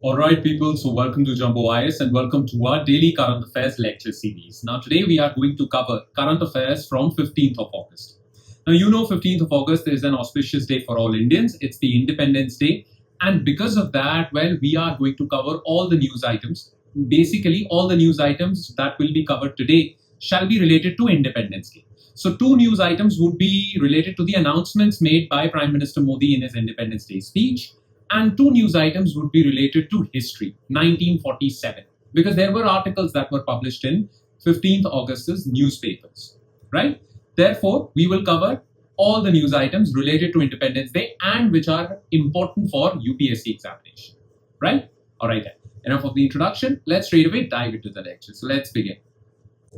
Alright people, so welcome to Jumbo IS and welcome to our daily current affairs lecture series. Now today we are going to cover current affairs from 15th of August. Now you know 15th of August is an auspicious day for all Indians. It's the Independence Day, and because of that, well, we are going to cover all the news items. Basically all the news items that will be covered today shall be related to Independence Day. So two news items would be related to the announcements made by Prime Minister Modi in his Independence Day speech, and two news items would be related to history, 1947, because there were articles that were published in 15th August's newspapers, right? Therefore, we will cover all the news items related to Independence Day and which are important for UPSC examination, right? All right, then. Enough of the introduction. Let's straight away dive into the lecture. So let's begin.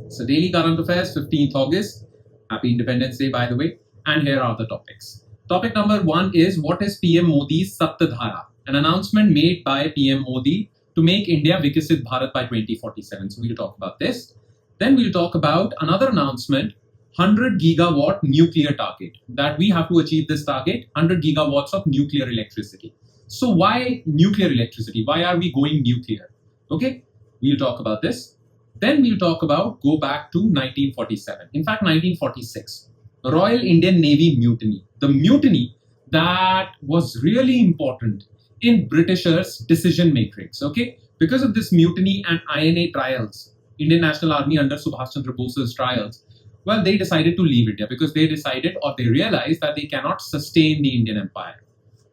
So daily current affairs, 15th August. Happy Independence Day, by the way. And here are the topics. Topic number one is, what is PM Modi's Saptadhara? An announcement made by PM Modi to make India Vikasit Bharat by 2047. So we'll talk about this. Then we'll talk about another announcement, 100 gigawatt nuclear target, that we have to achieve this target, 100 gigawatts of nuclear electricity. So why nuclear electricity? Why are we going nuclear? Okay, we'll talk about this. Then we'll talk about, go back to 1947. In fact, 1946. Royal Indian Navy mutiny. The mutiny that was really important in Britishers' decision matrix. Okay, because of this mutiny and INA trials, Indian National Army under Subhash Chandra Bose's trials, well, they decided to leave India because they decided, or they realized, that they cannot sustain the Indian Empire.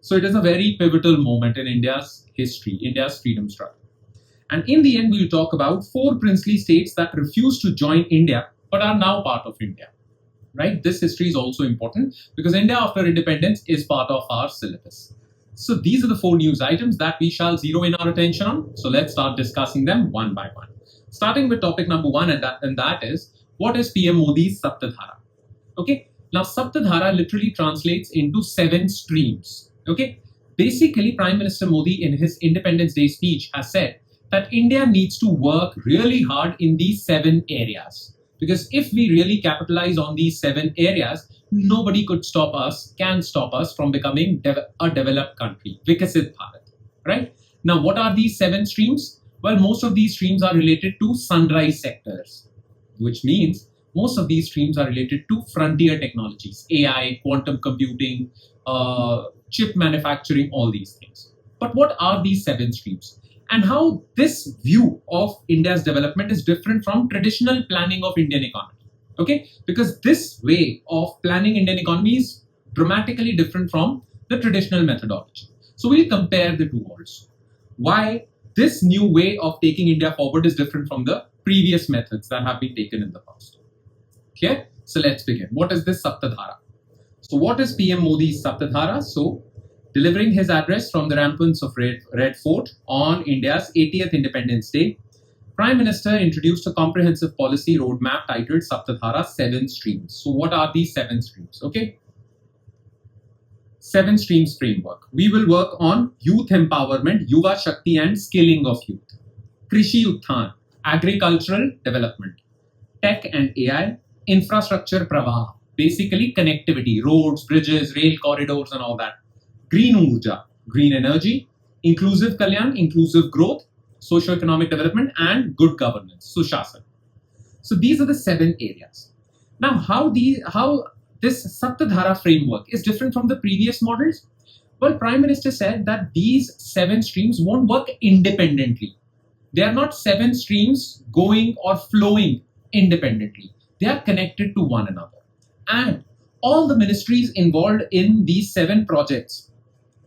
So it is a very pivotal moment in India's history, India's freedom struggle. And in the end, we'll talk about 4 princely states that refused to join India but are now part of India. Right? This history is also important because India after independence is part of our syllabus. So these are the 4 news items that we shall zero in our attention on. So let's start discussing them one by one. Starting with topic number 1, and that is, what is PM Modi's Saptadhara? Okay, now Saptadhara literally translates into 7 streams. Okay, basically Prime Minister Modi in his Independence Day speech has said that India needs to work really hard in these 7 areas. Because if we really capitalize on these 7 areas, nobody can stop us from becoming a developed country, Vikasit Bharat, right? Now, what are these 7 streams? Well, most of these streams are related to sunrise sectors, which means most of these streams are related to frontier technologies, AI, quantum computing, chip manufacturing, all these things. But what are these 7 streams? And how this view of India's development is different from traditional planning of Indian economy. Okay, because this way of planning Indian economy is dramatically different from the traditional methodology. So we'll compare the two also. Why this new way of taking India forward is different from the previous methods that have been taken in the past. Okay, so let's begin. What is this Saptadhara? So what is PM Modi's Saptadhara? So delivering his address from the ramparts of Red Fort on India's 80th Independence Day, Prime Minister introduced a comprehensive policy roadmap titled Saptadhara 7 Streams. So what are these 7 streams? Okay, 7 streams framework. We will work on youth empowerment, Yuva Shakti and skilling of youth, Krishi Utthan, agricultural development, tech and AI, infrastructure Pravah, basically connectivity, roads, bridges, rail corridors and all that. Green Urja, green energy, inclusive Kalyan, inclusive growth, socio-economic development, and good governance, Sushasan. So these are the 7 areas. Now, how this Saptadhara framework is different from the previous models? Well, Prime Minister said that these 7 streams won't work independently. They are not 7 streams going or flowing independently. They are connected to one another. And all the ministries involved in these 7 projects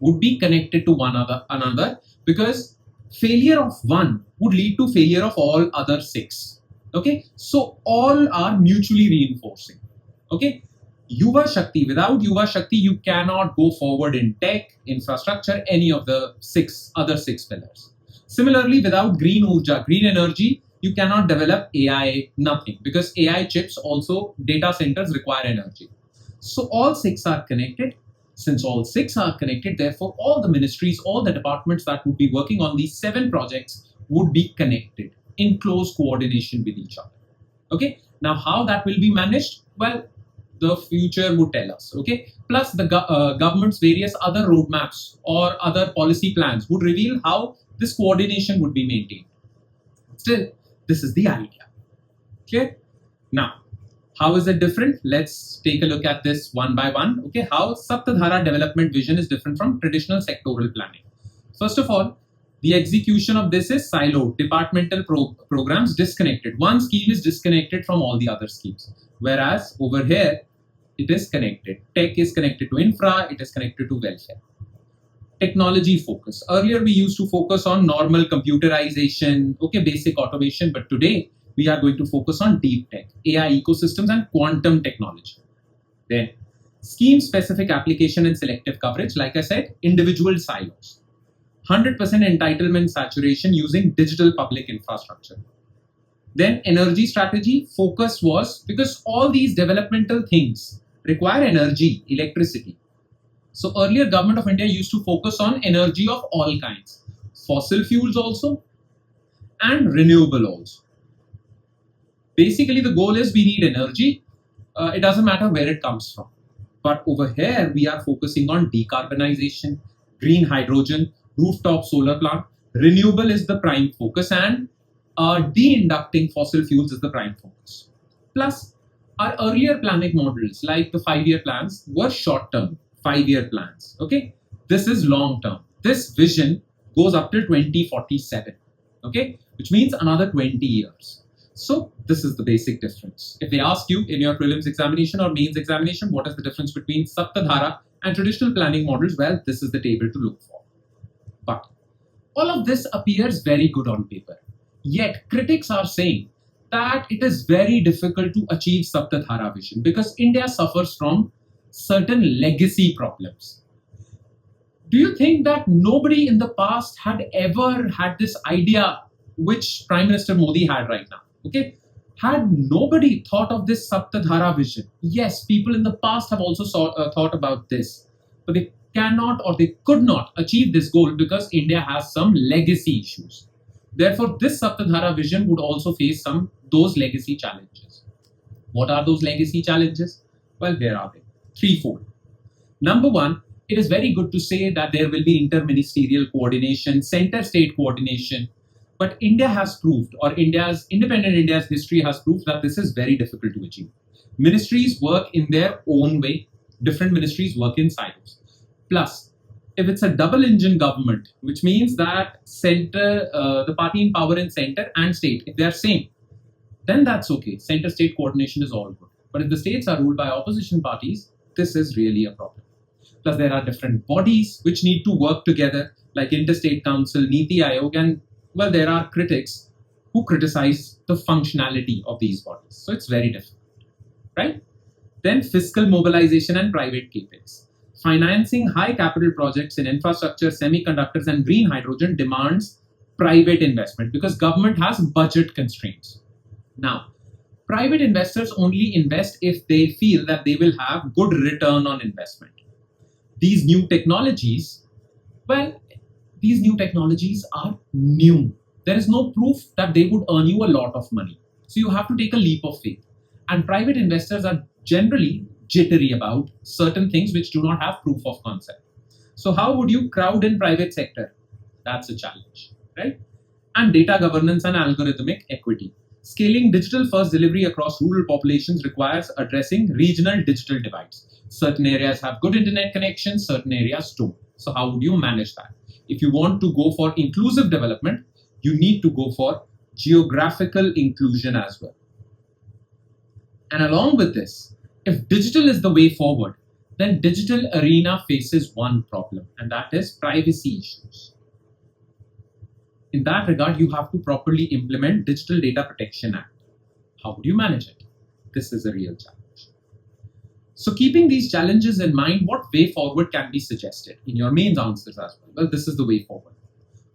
would be connected to one another, because failure of one would lead to failure of all other 6. Okay, so all are mutually reinforcing. Okay, Yuva Shakti, without Yuva Shakti, you cannot go forward in tech, infrastructure, any of the other 6 pillars. Similarly, without green Urja, green energy, you cannot develop AI, nothing, because AI chips also, data centers require energy. So all 6 are connected. Since all 6 are connected, therefore all the ministries, all the departments that would be working on these 7 projects would be connected in close coordination with each other. Okay, now how that will be managed? Well, the future would tell us. Okay, plus the government's various other roadmaps or other policy plans would reveal how this coordination would be maintained. Still, this is the idea. Clear? Now, how is it different? Let's take a look at this one by one. Okay, how Saptadhara development vision is different from traditional sectoral planning. First of all, the execution of this is siloed, departmental programs disconnected. One scheme is disconnected from all the other schemes. Whereas over here, it is connected. Tech is connected to infra, it is connected to welfare. Technology focus. Earlier, we used to focus on normal computerization, okay, basic automation, but today we are going to focus on deep tech, AI ecosystems and quantum technology. Then, scheme-specific application and selective coverage. Like I said, individual silos. 100% entitlement saturation using digital public infrastructure. Then energy strategy focus was because all these developmental things require energy, electricity. So earlier Government of India used to focus on energy of all kinds, fossil fuels also and renewable also. Basically the goal is we need energy. It doesn't matter where it comes from. But over here we are focusing on decarbonization, green hydrogen, rooftop solar plant. Renewable is the prime focus and de-inducting fossil fuels is the prime focus. Plus, our earlier planning models like the 5-year plans were short-term, 5-year plans. Okay, this is long-term. This vision goes up till 2047. Okay, which means another 20 years. So this is the basic difference. If they ask you in your prelims examination or mains examination, what is the difference between Saptadhara and traditional planning models? Well, this is the table to look for. But all of this appears very good on paper. Yet critics are saying that it is very difficult to achieve Saptadhara vision because India suffers from certain legacy problems. Do you think that nobody in the past had ever had this idea which Prime Minister Modi had right now? Okay, had nobody thought of this Saptadhara vision? Yes, people in the past have also thought about this, but they cannot or they could not achieve this goal because India has some legacy issues. Therefore, this Saptadhara vision would also face those legacy challenges. What are those legacy challenges? Well, here are they. Threefold. Number one, it is very good to say that there will be inter-ministerial coordination, center-state coordination, but India has proved, or independent India's history has proved that this is very difficult to achieve. Ministries work in their own way. Different ministries work in silos. Plus, if it's a double engine government, which means that center, the party in power in center and state, if they are same, then that's okay. Center-state coordination is all good. But if the states are ruled by opposition parties, this is really a problem. Plus, there are different bodies which need to work together, like Interstate Council, Niti Aayog, and well, there are critics who criticize the functionality of these bodies. So it's very difficult, right? Then fiscal mobilization and private capex. Financing high capital projects in infrastructure, semiconductors, and green hydrogen demands private investment because government has budget constraints. Now, private investors only invest if they feel that they will have good return on investment. These new technologies, well, these new technologies are new. There is no proof that they would earn you a lot of money. So you have to take a leap of faith. And private investors are generally jittery about certain things which do not have proof of concept. So how would you crowd in private sector? That's a challenge, right? And data governance and algorithmic equity. Scaling digital first delivery across rural populations requires addressing regional digital divides. Certain areas have good internet connections, certain areas don't. So how would you manage that? If you want to go for inclusive development, you need to go for geographical inclusion as well. And along with this, if digital is the way forward, then digital arena faces one problem, and that is privacy issues. In that regard, you have to properly implement Digital Data Protection Act. How would you manage it? This is a real challenge. So keeping these challenges in mind, what way forward can be suggested in your mains answers as well? Well, this is the way forward.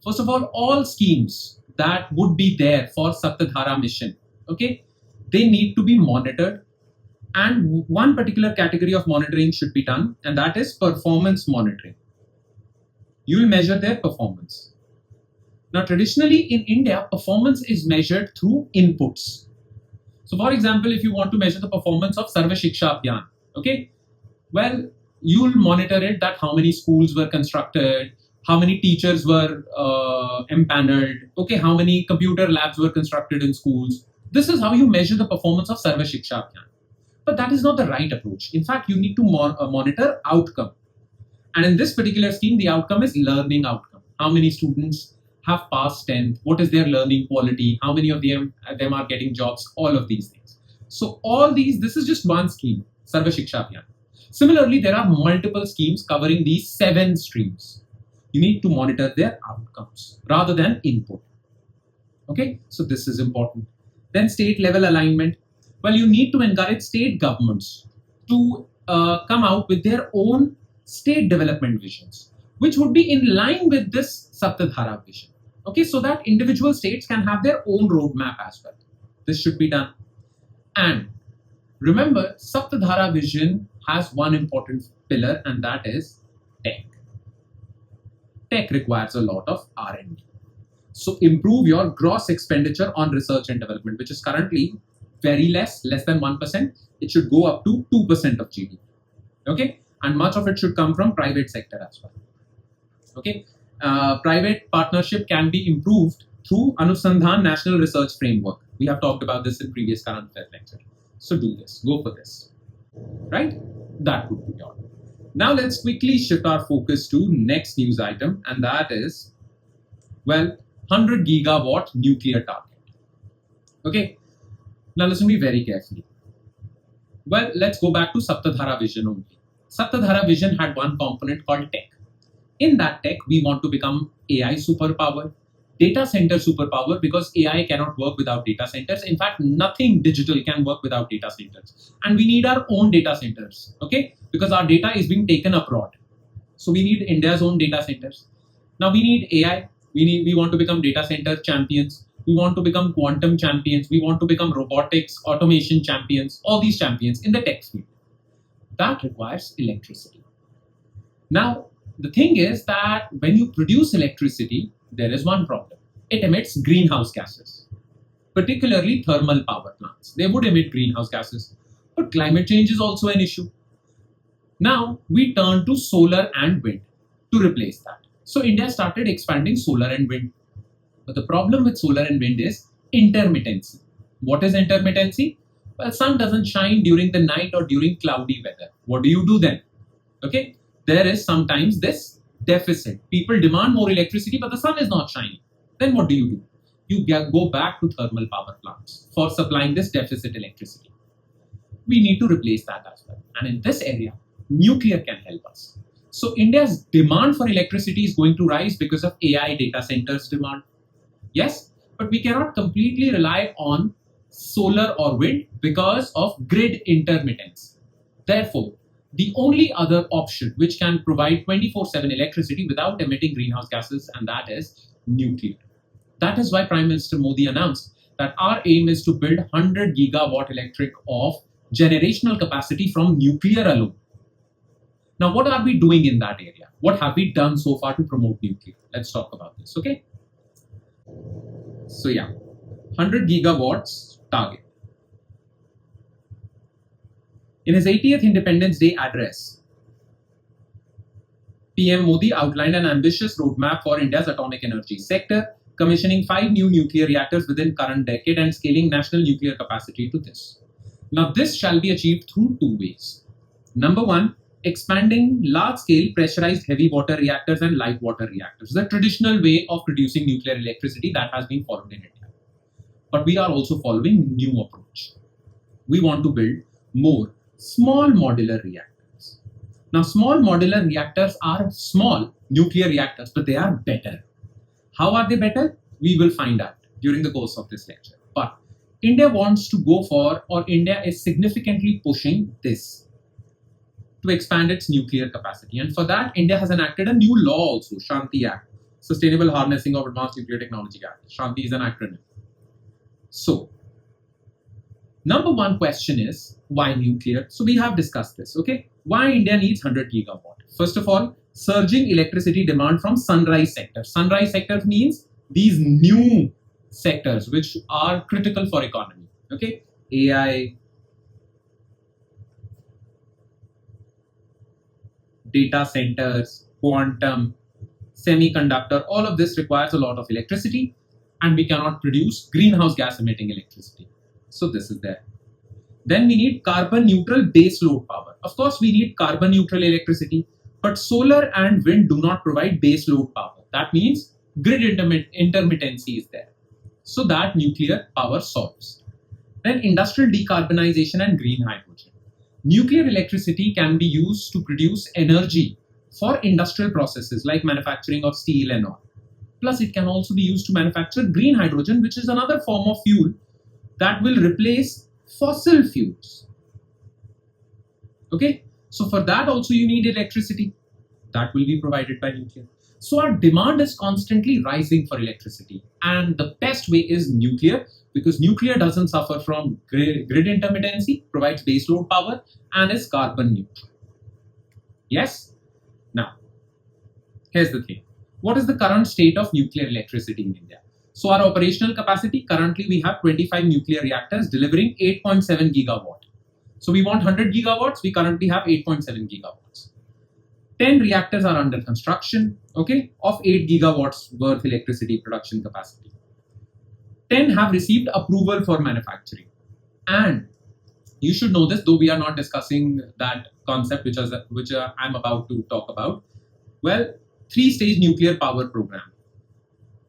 First of all schemes that would be there for Saptadhara mission, okay, they need to be monitored. And one particular category of monitoring should be done, and that is performance monitoring. You will measure their performance. Now, traditionally in India, performance is measured through inputs. So, for example, if you want to measure the performance of Sarva Shiksha Abhiyan, okay, well, you will monitor it that how many schools were constructed, how many teachers were empaneled, okay, how many computer labs were constructed in schools. This is how you measure the performance of Sarva Shiksha Abhiyan. But that is not the right approach. In fact, you need to monitor outcome. And in this particular scheme, the outcome is learning outcome. How many students have passed 10th? What is their learning quality? How many of them are getting jobs? All of these things. So all these, this is just one scheme, Sarva Shiksha Abhiyan. Similarly, there are multiple schemes covering these 7 streams. You need to monitor their outcomes rather than input. Okay, so this is important. Then state level alignment. Well, you need to encourage state governments to come out with their own state development visions, which would be in line with this Saptadhara vision. Okay, so that individual states can have their own roadmap as well. This should be done. And remember, Saptadhara vision has one important pillar, and that is tech. Tech requires a lot of R&D. So improve your gross expenditure on research and development, which is currently very less than 1%. It should go up to 2% of GDP. Okay, and much of it should come from private sector as well. Okay, private partnership can be improved through Anusandhan National Research Framework. We have talked about this in previous current affairs lecture. So do this, go for this, right? That would be all. Now let's quickly shift our focus to next news item, and that is, well, 100 gigawatt nuclear target. Okay, now listen to me very carefully. Well, let's go back to Saptadhara vision only. Saptadhara vision had one component called tech. In that tech, we want to become AI superpower, data center superpower, because AI cannot work without data centers. In fact, nothing digital can work without data centers. And we need our own data centers, okay? Because our data is being taken abroad. So we need India's own data centers. Now we need AI. We want to become data center champions. We want to become quantum champions. We want to become robotics, automation champions, all these champions in the tech field. That requires electricity. Now, the thing is that when you produce electricity, there is one problem. It emits greenhouse gases, particularly thermal power plants. They would emit greenhouse gases, but climate change is also an issue. Now, we turn to solar and wind to replace that. So, India started expanding solar and wind. But the problem with solar and wind is intermittency. What is intermittency? Well, sun doesn't shine during the night or during cloudy weather. What do you do then? Okay, there is sometimes this deficit. People demand more electricity, but the sun is not shining. Then what do? You go back to thermal power plants for supplying this deficit electricity. We need to replace that as well. And in this area, nuclear can help us. So India's demand for electricity is going to rise because of AI data centers demand. Yes, but we cannot completely rely on solar or wind because of grid intermittence. Therefore, the only other option which can provide 24/7 electricity without emitting greenhouse gases, and that is nuclear. That is why Prime Minister Modi announced that our aim is to build 100 gigawatt electric of generational capacity from nuclear alone. Now, what are we doing in that area? What have we done so far to promote nuclear? Let's talk about this, okay? So yeah, 100 gigawatts target. In his 80th Independence Day address, PM Modi outlined an ambitious roadmap for India's atomic energy sector, commissioning 5 new nuclear reactors within current decade and scaling national nuclear capacity to this. Now, this shall be achieved through 2 ways. Number 1, expanding large-scale pressurized heavy water reactors and light water reactors, the traditional way of producing nuclear electricity that has been followed in India. But we are also following new approach. We want to build more small modular reactors. Now, small modular reactors are small nuclear reactors, but they are better. How are they better? We will find out during the course of this lecture. But India wants to go for, or India is significantly pushing this to expand its nuclear capacity. And for that, India has enacted a new law also, Shanti Act, Sustainable Harnessing of Advanced Nuclear Technology Act. Shanti is an acronym. So, number 1 question is, why nuclear? So we have discussed this, okay? Why India needs 100 gigawatt? First of all, surging electricity demand from sunrise sector. Sunrise sector means these new sectors which are critical for economy, okay? AI, data centers, quantum, semiconductor, all of this requires a lot of electricity, and we cannot produce greenhouse gas emitting electricity. So this is there. Then we need carbon neutral base load power. Of course, we need carbon neutral electricity, but solar and wind do not provide base load power. That means grid intermittency is there. So that nuclear power solves. Then industrial decarbonization and green hydrogen. Nuclear electricity can be used to produce energy for industrial processes like manufacturing of steel and all. Plus, it can also be used to manufacture green hydrogen, which is another form of fuel that will replace fossil fuels. Okay, so for that also you need electricity. That will be provided by nuclear. So our demand is constantly rising for electricity, and the best way is nuclear, because nuclear doesn't suffer from grid intermittency, provides baseload power, and is carbon neutral. Yes? Now, here's the thing. What is the current state of nuclear electricity in India? So our operational capacity, currently we have 25 nuclear reactors delivering 8.7 gigawatt. So we want 100 gigawatts, we currently have 8.7 gigawatts. 10 reactors are under construction, okay, of 8 gigawatts worth electricity production capacity. 10 have received approval for manufacturing. And you should know this, though we are not discussing that concept which I'm about to talk about. Well, three-stage nuclear power program.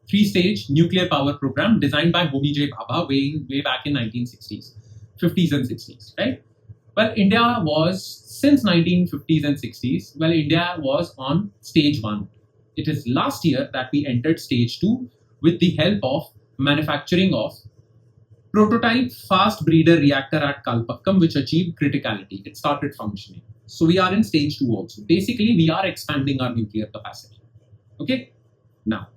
Three-stage nuclear power program designed by Homi J. Bhabha way back in 1960s, 50s and 60s, right? Well, India was, since 1950s and 60s, well, India was on stage 1. It is last year that we entered stage 2 with the help of manufacturing of prototype fast breeder reactor at Kalpakkam, which achieved criticality. It started functioning. So we are in stage 2 also. Basically, we are expanding our nuclear capacity. Okay. Now,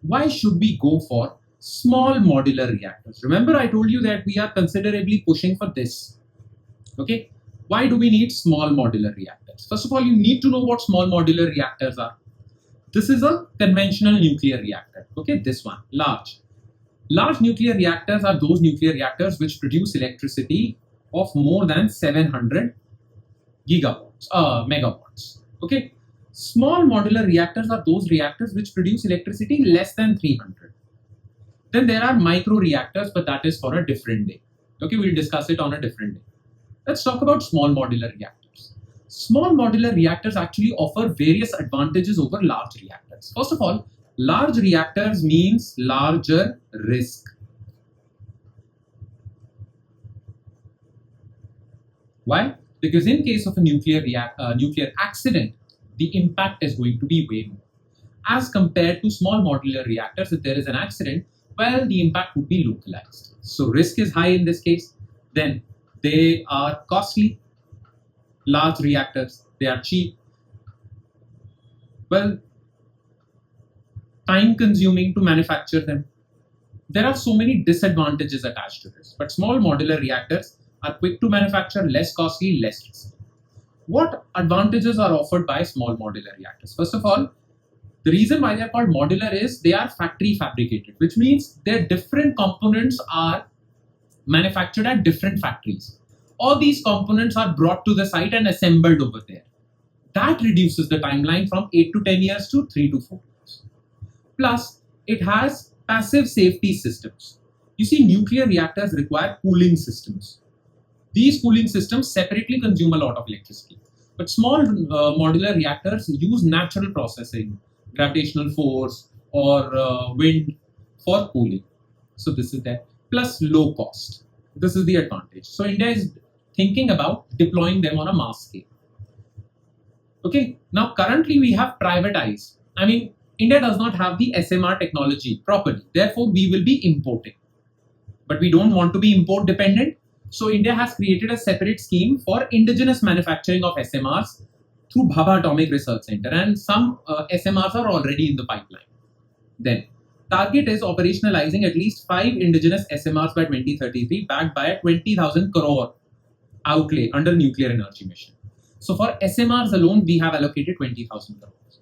why should we go for small modular reactors? Remember, I told you that we are considerably pushing for this. Okay. Why do we need small modular reactors? First of all, you need to know what small modular reactors are. This is a conventional nuclear reactor. Okay, this one, large. Large nuclear reactors are those nuclear reactors which produce electricity of more than 700 megawatts. Okay. Small modular reactors are those reactors which produce electricity less than 300. Then there are micro reactors, but that is for a different day. Okay, we'll discuss it on a different day. Let's talk about small modular reactors. Small modular reactors actually offer various advantages over large reactors. First of all, large reactors means larger risk. Why? Because in case of a nuclear accident, the impact is going to be way more. As compared to small modular reactors, if there is an accident, well, the impact would be localized. So risk is high in this case. Then they are costly. Large reactors, they are cheap. Well, time consuming to manufacture them. There are so many disadvantages attached to this, but small modular reactors are quick to manufacture, less costly, less risky. What advantages are offered by small modular reactors? First of all, the reason why they are called modular is they are factory fabricated, which means their different components are manufactured at different factories. All these components are brought to the site and assembled over there. That reduces the timeline from 8 to 10 years to 3 to 4 years. Plus, it has passive safety systems. You see, nuclear reactors require cooling systems. These cooling systems separately consume a lot of electricity. But small modular reactors use natural processing, gravitational force or wind for cooling. So this is there. Plus low cost. This is the advantage. So India is thinking about deploying them on a mass scale. Okay. Now currently we have privatized. I mean, India does not have the SMR technology properly. Therefore, we will be importing. But we don't want to be import dependent. So India has created a separate scheme for indigenous manufacturing of SMRs through Bhabha Atomic Research Center, and some SMRs are already in the pipeline. Then, target is operationalizing at least 5 indigenous SMRs by 2033, backed by a 20,000 crore outlay under nuclear energy mission. So for SMRs alone, we have allocated 20,000 crores.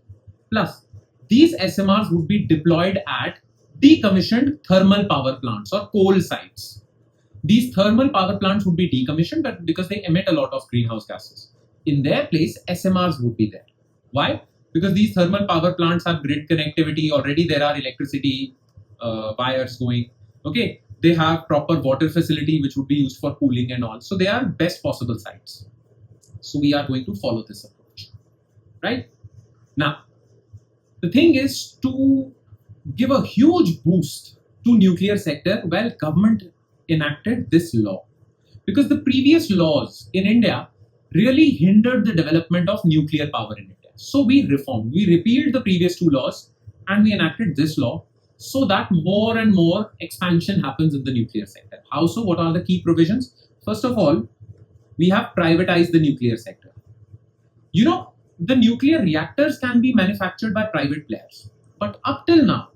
Plus, these SMRs would be deployed at decommissioned thermal power plants or coal sites. These thermal power plants would be decommissioned, but because they emit a lot of greenhouse gases. In their place, SMRs would be there. Why? because these thermal power plants have grid connectivity. Already there are electricity wires going. Okay, they have proper water facility which would be used for cooling and all. So they are best possible sites. So we are going to follow this approach, right? Now, the thing is to give a huge boost to nuclear sector. Well, government enacted this law because the previous laws in India really hindered the development of nuclear power in India. So we reformed, we repealed the previous two laws and we enacted this law so that more and more expansion happens in the nuclear sector. How so? What are the key provisions? First of all, we have privatized the nuclear sector. You know, the nuclear reactors can be manufactured by private players, but up till now,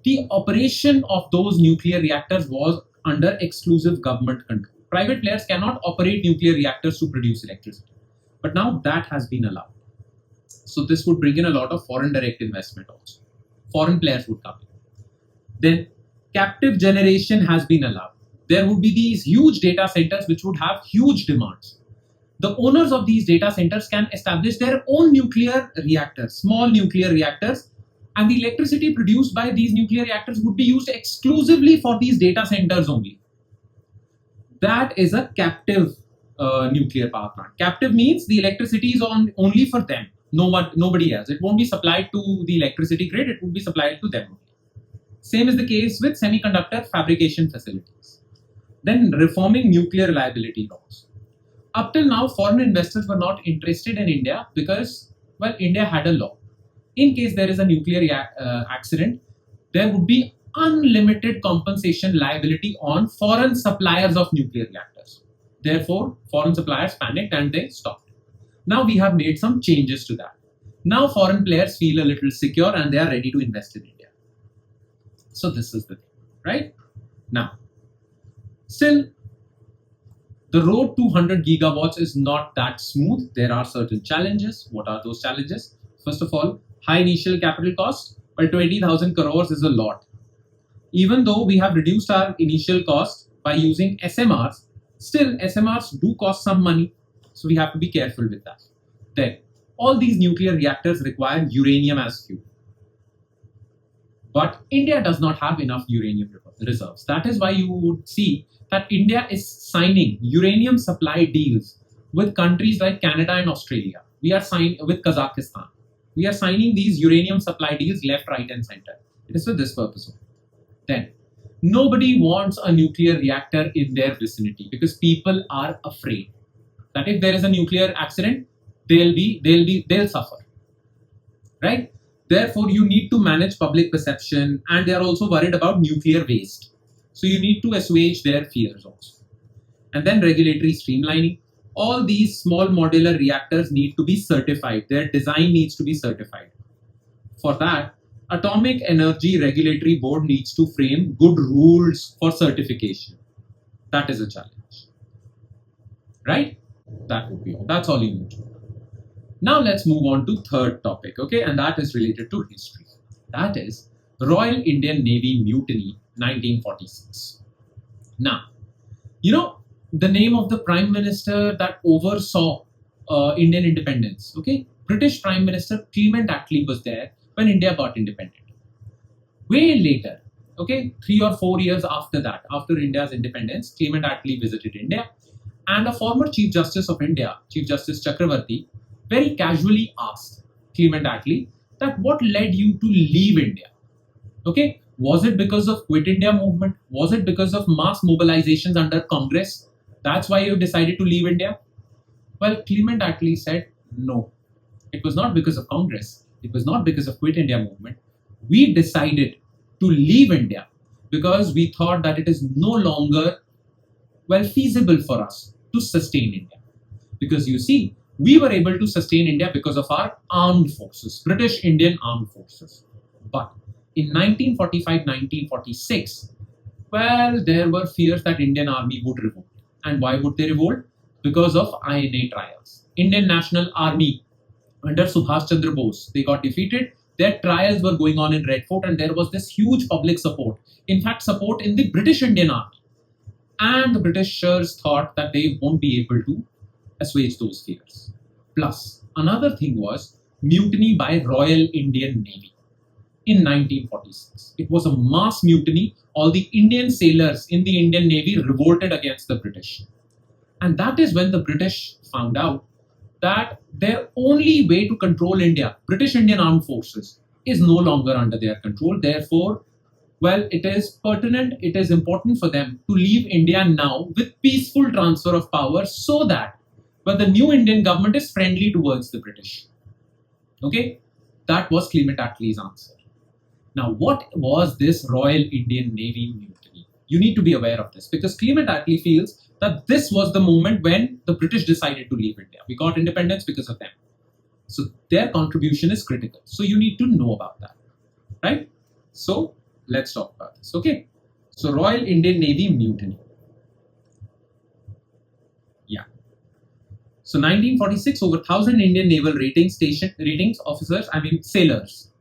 the operation of those nuclear reactors was under exclusive government control. Private players cannot operate nuclear reactors to produce electricity, but now that has been allowed. So this would bring in a lot of foreign direct investment also. Foreign players would come in. Then captive generation has been allowed. There would be these huge data centers which would have huge demands. The owners of these data centers can establish their own nuclear reactors, small nuclear reactors, and the electricity produced by these nuclear reactors would be used exclusively for these data centers only. That is a captive nuclear power plant. Captive means the electricity is only for them, nobody else. It won't be supplied to the electricity grid, it would be supplied to them only. Same is the case with semiconductor fabrication facilities. Then reforming nuclear reliability laws. Up till now, foreign investors were not interested in India because, well, India had a law. In case there is a nuclear accident, there would be unlimited compensation liability on foreign suppliers of nuclear reactors. Therefore, foreign suppliers panicked and they stopped. Now we have made some changes to that. Now foreign players feel a little secure and they are ready to invest in India. So this is the thing, right? Now, still, the road to 100 gigawatts is not that smooth. There are certain challenges. What are those challenges? First of all, high initial capital cost. Well, 20,000 crores is a lot. Even though we have reduced our initial cost by using SMRs, still SMRs do cost some money. So we have to be careful with that. Then, all these nuclear reactors require uranium as fuel. But India does not have enough uranium reserves. That is why you would see that India is signing uranium supply deals with countries like Canada and Australia. We are signing with Kazakhstan. We are signing these uranium supply deals left, right, and center. It is for this purpose. Then, nobody wants a nuclear reactor in their vicinity because people are afraid that if there is a nuclear accident, they'll suffer, right? Therefore, you need to manage public perception, and they are also worried about nuclear waste. So you need to assuage their fears also. And then regulatory streamlining. All these small modular reactors need to be certified. Their design needs to be certified. For that, Atomic Energy Regulatory Board needs to frame good rules for certification. That is a challenge, right? That's all you need to know. Now let's move on to third topic, okay? And that is related to history. That is Royal Indian Navy Mutiny 1946. Now, you know the name of the Prime Minister that oversaw Indian independence, okay? British Prime Minister Clement Attlee was there when India got independent. Way later, okay, 3 or 4 years after that, after India's independence, Clement Attlee visited India, and a former Chief Justice of India, Chief Justice Chakravarti, very casually asked Clement Attlee that what led you to leave India? Okay, was it because of Quit India movement? Was it because of mass mobilizations under Congress? That's why you decided to leave India? Well, Clement Attlee said, no, it was not because of Congress. It was not because of Quit India movement. We decided to leave India because we thought that it is no longer, well, feasible for us to sustain India. Because you see, we were able to sustain India because of our armed forces, British Indian armed forces. But in 1945-1946, well, there were fears that Indian army would revolt. And why would they revolt? Because of INA trials. Indian National Army under Subhash Chandra Bose, they got defeated. Their trials were going on in Red Fort and there was this huge public support. In fact, support in the British Indian Army. And the Britishers thought that they won't be able to assuage those fears. Plus, another thing was mutiny by Royal Indian Navy in 1946. It was a mass mutiny. All the Indian sailors in the Indian Navy revolted against the British. And that is when the British found out that their only way to control India, British Indian Armed Forces, is no longer under their control. Therefore, well, it is pertinent, it is important for them to leave India now with peaceful transfer of power so that the new Indian government is friendly towards the British. Okay, that was Clement Attlee's answer. Now, what was this Royal Indian Navy mutiny? You need to be aware of this because Clement Attlee feels that this was the moment when the British decided to leave India. We got independence because of them. So their contribution is critical. So you need to know about that, right? So let's talk about this, okay? So Royal Indian Navy mutiny. Yeah. So 1946, over 1,000 Indian naval sailors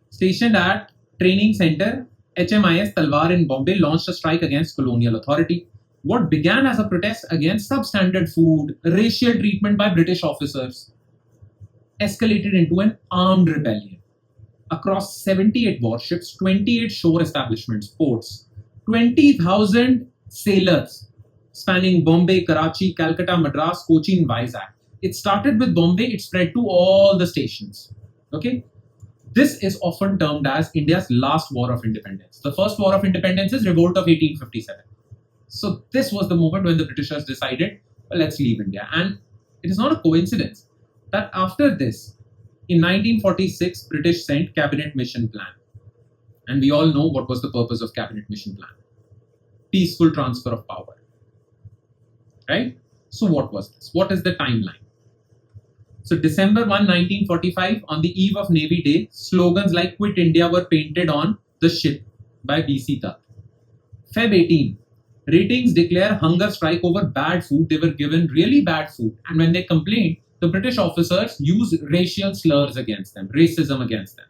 stationed at Training Center HMIS Talwar in Bombay launched a strike against colonial authority. What began as a protest against substandard food, racial treatment by British officers, escalated into an armed rebellion. Across 78 warships, 28 shore establishments, ports, 20,000 sailors spanning Bombay, Karachi, Calcutta, Madras, Cochin, Vizag. It started with Bombay, it spread to all the stations. Okay? This is often termed as India's last war of independence. The first war of independence is Revolt of 1857. So this was the moment when the Britishers decided, well, let's leave India. And it is not a coincidence that after this, in 1946, British sent Cabinet Mission Plan. And we all know what was the purpose of Cabinet Mission Plan. Peaceful transfer of power. Right? So what was this? What is the timeline? So December 1, 1945, on the eve of Navy Day, slogans like Quit India were painted on the ship by B.C. Dutt. Feb 18, ratings declare hunger strike over bad food. They were given really bad food. And when they complained, the British officers used racial slurs against them, racism against them,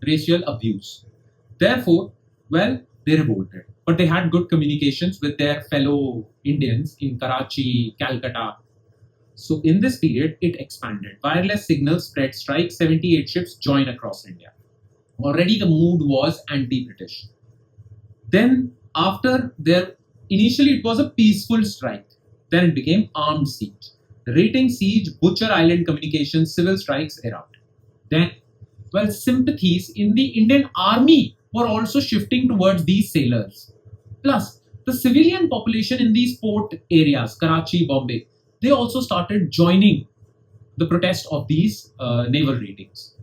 racial abuse. Therefore, well, they revolted. But they had good communications with their fellow Indians in Karachi, Calcutta. So in this period, it expanded. Wireless signals spread, strike, 78 ships join across India. Already the mood was anti-British. Then after initially it was a peaceful strike. Then it became armed siege. Rating siege, Butcher Island communications, civil strikes erupt. Then, well, sympathies in the Indian army were also shifting towards these sailors. Plus, the civilian population in these port areas, Karachi, Bombay, they also started joining the protest of these naval ratings.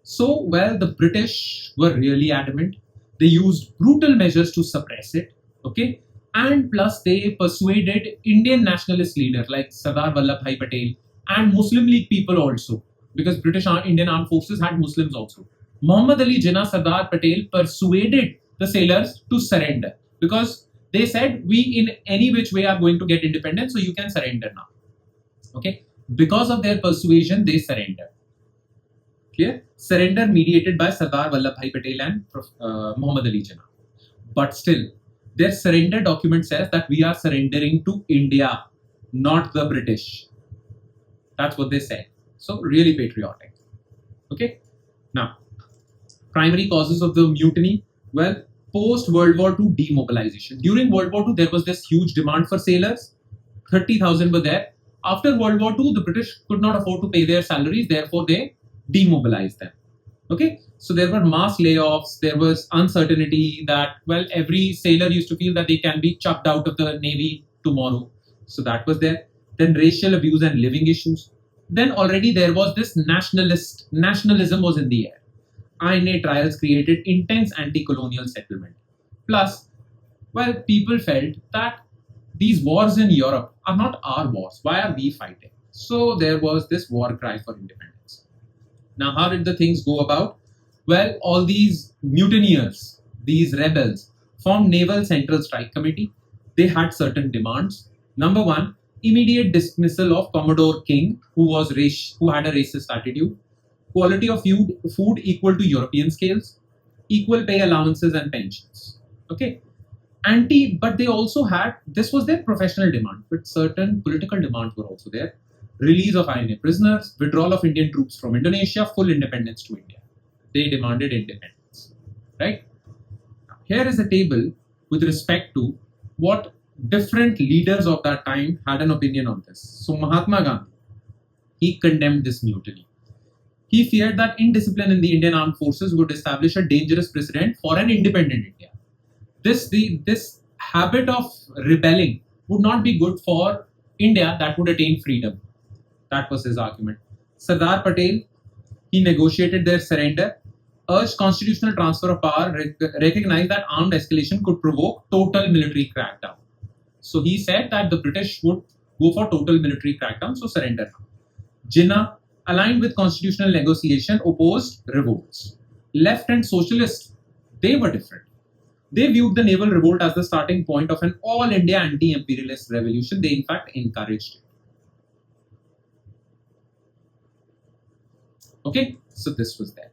So, well, the British were really adamant. They used brutal measures to suppress it, okay? And plus, they persuaded Indian nationalist leaders like Sardar Vallabhbhai Patel and Muslim League people also, because British Indian Armed Forces had Muslims also. Muhammad Ali Jinnah Sardar Patel persuaded the sailors to surrender because they said, we in any which way are going to get independence, so you can surrender now. Okay? Because of their persuasion, they surrendered. Clear? Surrender mediated by Sardar Vallabhbhai Patel and Muhammad Ali Jinnah. But still, their surrender document says that we are surrendering to India, not the British. That's what they said. So, really patriotic. Okay? Now, primary causes of the mutiny. Well, post-World War II demobilization. During World War II, there was this huge demand for sailors. 30,000 were there. After World War II, the British could not afford to pay their salaries. Therefore, they demobilized them. Okay? So there were mass layoffs. There was uncertainty that, well, every sailor used to feel that they can be chucked out of the Navy tomorrow. So that was there. Then racial abuse and living issues. Then already there was this nationalism was in the air. INA trials created intense anti-colonial settlement. Plus, well, people felt that these wars in Europe are not our wars. Why are we fighting? So there was this war cry for independence. Now, how did the things go about? Well, all these mutineers, these rebels, formed Naval Central Strike Committee. They had certain demands. Number one, immediate dismissal of Commodore King, who had a racist attitude. Quality of food equal to European scales, equal pay allowances and pensions. Okay. But they also had, this was their professional demand, but certain political demands were also there. release of INA prisoners, withdrawal of Indian troops from Indonesia, full independence to India. They demanded independence, right? Here is a table with respect to what different leaders of that time had an opinion on this. So Mahatma Gandhi, he condemned this mutiny. He feared that indiscipline in the Indian armed forces would establish a dangerous precedent for an independent India. This habit of rebelling would not be good for India that would attain freedom. That was his argument. Sardar Patel, he negotiated their surrender, urged constitutional transfer of power, recognized that armed escalation could provoke total military crackdown. So he said that the British would go for total military crackdown, so surrender. Jinnah, aligned with constitutional negotiation, opposed revolts. Left and socialists, they were different. They viewed the naval revolt as the starting point of an all-India anti-imperialist revolution. They in fact encouraged it. Okay, so this was there.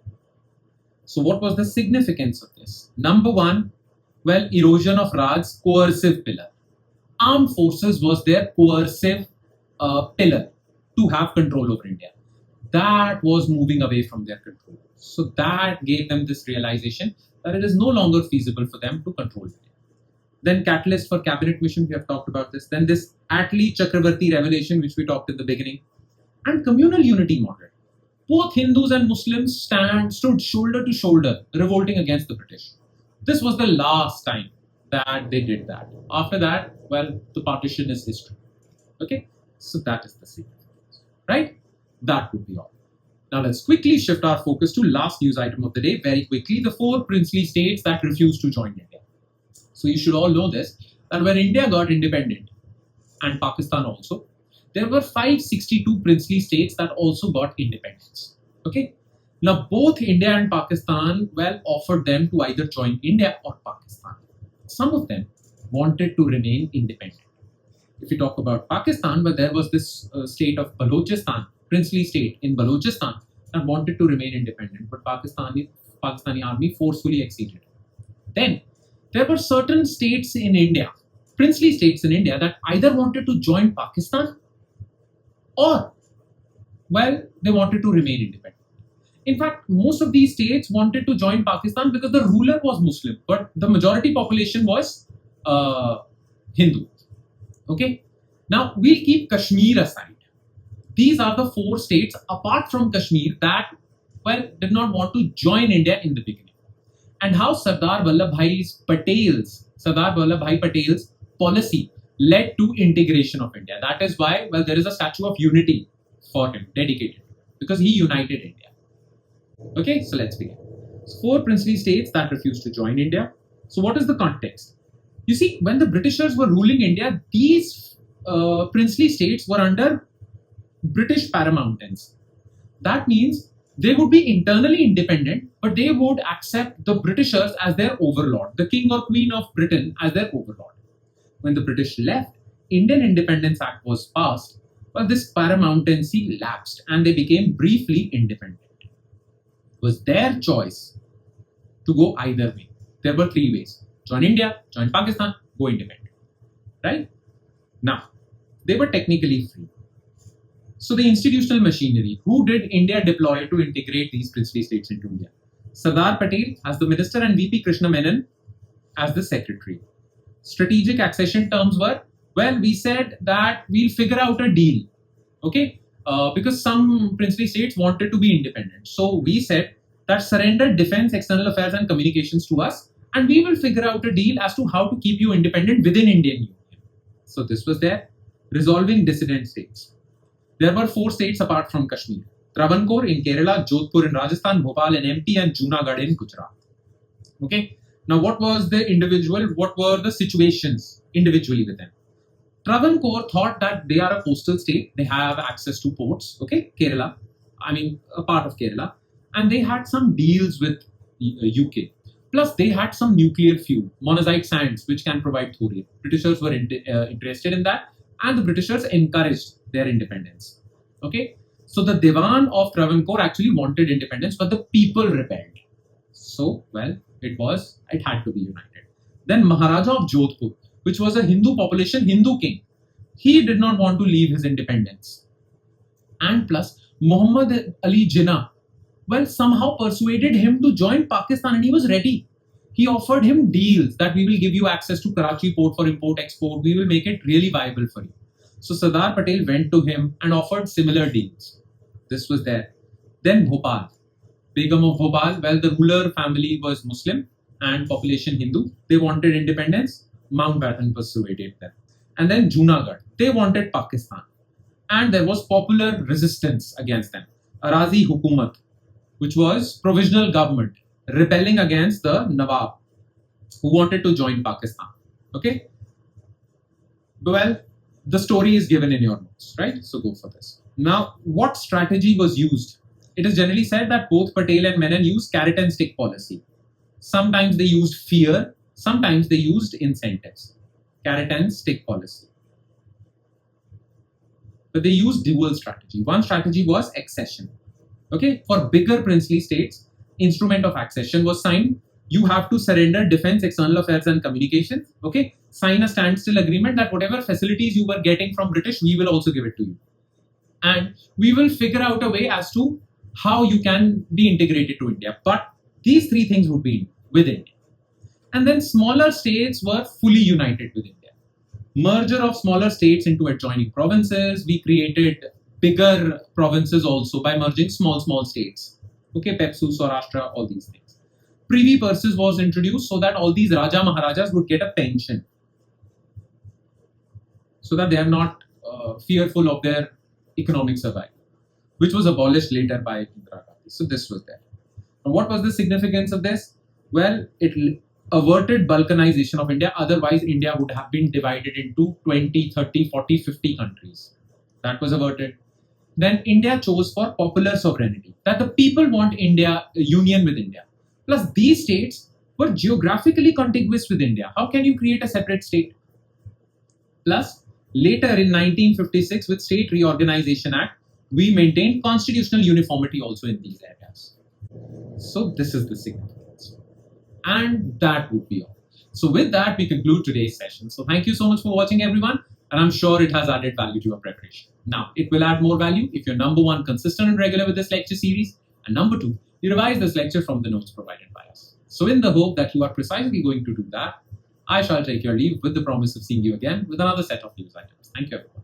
So what was the significance of this? Number one, well, erosion of Raj's coercive pillar. Armed forces was their coercive pillar to have control over India. That was moving away from their control. So that gave them this realization that it is no longer feasible for them to control India. Then catalyst for cabinet mission, we have talked about this. Then this Attlee Chakravarti revelation, which we talked in the beginning. And communal unity model. Both Hindus and Muslims stood shoulder to shoulder, revolting against the British. This was the last time that they did that. After that, well, the partition is history. Okay, so that is the significance, right? That would be all. Now let's quickly shift our focus to last news item of the day. Very quickly, the 4 princely states that refused to join India. So you should all know this, that when India got independent, and Pakistan also, there were 562 princely states that also got independence. Okay. Now both India and Pakistan, well, offered them to either join India or Pakistan. Some of them wanted to remain independent. If you talk about Pakistan, but there was this state of Balochistan, princely state in Balochistan, that wanted to remain independent, but Pakistani army forcefully acceded. Then there were certain states in India, princely states in India, that either wanted to join Pakistan or, well, they wanted to remain independent. In fact, most of these states wanted to join Pakistan because the ruler was Muslim, but the majority population was Hindu. Okay. Now we'll keep Kashmir aside. These are the 4 states apart from Kashmir that, well, did not want to join India in the beginning. And how Sardar Vallabhbhai Patel's policy led to integration of India. That is why, well, there is a statue of unity for him, dedicated, because he united India. Okay, so let's begin. So 4 princely states that refused to join India. So what is the context? You see, when the Britishers were ruling India, these princely states were under British paramountance. That means they would be internally independent, but they would accept the Britishers as their overlord, the king or queen of Britain as their overlord. When the British left, Indian Independence Act was passed, but this paramountcy lapsed and they became briefly independent. It was their choice to go either way. There were 3 ways: join India, join Pakistan, go independent. Right? Now, they were technically free. So the institutional machinery, who did India deploy to integrate these princely states into India? Sardar Patel as the minister and VP Krishna Menon as the secretary. Strategic accession terms were, well, we said that we'll figure out a deal, okay? Because some princely states wanted to be independent. So we said that surrender defense, external affairs and communications to us, and we will figure out a deal as to how to keep you independent within Indian Union. So this was there. Resolving dissident states. There were 4 states apart from Kashmir: Travancore in Kerala, Jodhpur in Rajasthan, Bhopal in MP, and Junagadh in Gujarat. Okay. Now, what were the situations individually with them? Travancore thought that they are a coastal state. They have access to ports. Okay. Kerala, a part of Kerala, and they had some deals with UK. Plus, they had some nuclear fuel, monazite sands, which can provide thorium. Britishers were interested in that, and the Britishers encouraged their independence. Okay, so the Diwan of Travancore actually wanted independence, but the people rebelled. So, well, it had to be united. Then Maharaja of Jodhpur, which was a Hindu population, Hindu king, he did not want to leave his independence. and plus Muhammad Ali Jinnah, well, somehow persuaded him to join Pakistan and he was ready. He offered him deals that we will give you access to Karachi port for import export. We will make it really viable for you. So Sardar Patel went to him and offered similar deals. This was there. Then Bhopal. Begum of Bhopal, well, the ruler family was Muslim and population Hindu. They wanted independence. Mountbatten persuaded them. And then Junagadh. They wanted Pakistan. And there was popular resistance against them. Arazi Hukumat, which was provisional government, rebelling against the Nawab, who wanted to join Pakistan. Okay? Well, the story is given in your notes, right? So go for this. Now, what strategy was used? It is generally said that both Patel and Menon used carrot and stick policy. Sometimes they used fear, sometimes they used incentives. Carrot and stick policy. But they used dual strategy. One strategy was accession. Okay, for bigger princely states, instrument of accession was signed. You have to surrender defense, external affairs and communications. Okay, sign a standstill agreement that whatever facilities you were getting from British, we will also give it to you. And we will figure out a way as to how you can be integrated to India. But these three things would be with India. And then smaller states were fully united with India. Merger of smaller states into adjoining provinces. We created bigger provinces also by merging small states. Okay, Pepsu, Saurashtra, all these things. Privy purses was introduced so that all these Raja Maharajas would get a pension. So that they are not fearful of their economic survival, which was abolished later by Indira Gandhi. So this was there. Now, what was the significance of this? Well, it averted balkanization of India. Otherwise, India would have been divided into 20, 30, 40, 50 countries. That was averted. Then India chose for popular sovereignty, that the people want India, union with India. Plus, these states were geographically contiguous with India. How can you create a separate state? Plus, later in 1956, with State Reorganization Act, we maintained constitutional uniformity also in these areas. So this is the significance. And that would be all. So with that, we conclude today's session. So thank you so much for watching, everyone. And I'm sure it has added value to your preparation. Now, it will add more value if you're number one, consistent and regular with this lecture series. And number two, you revise this lecture from the notes provided by us. So in the hope that you are precisely going to do that, I shall take your leave with the promise of seeing you again with another set of news items. Thank you, everyone.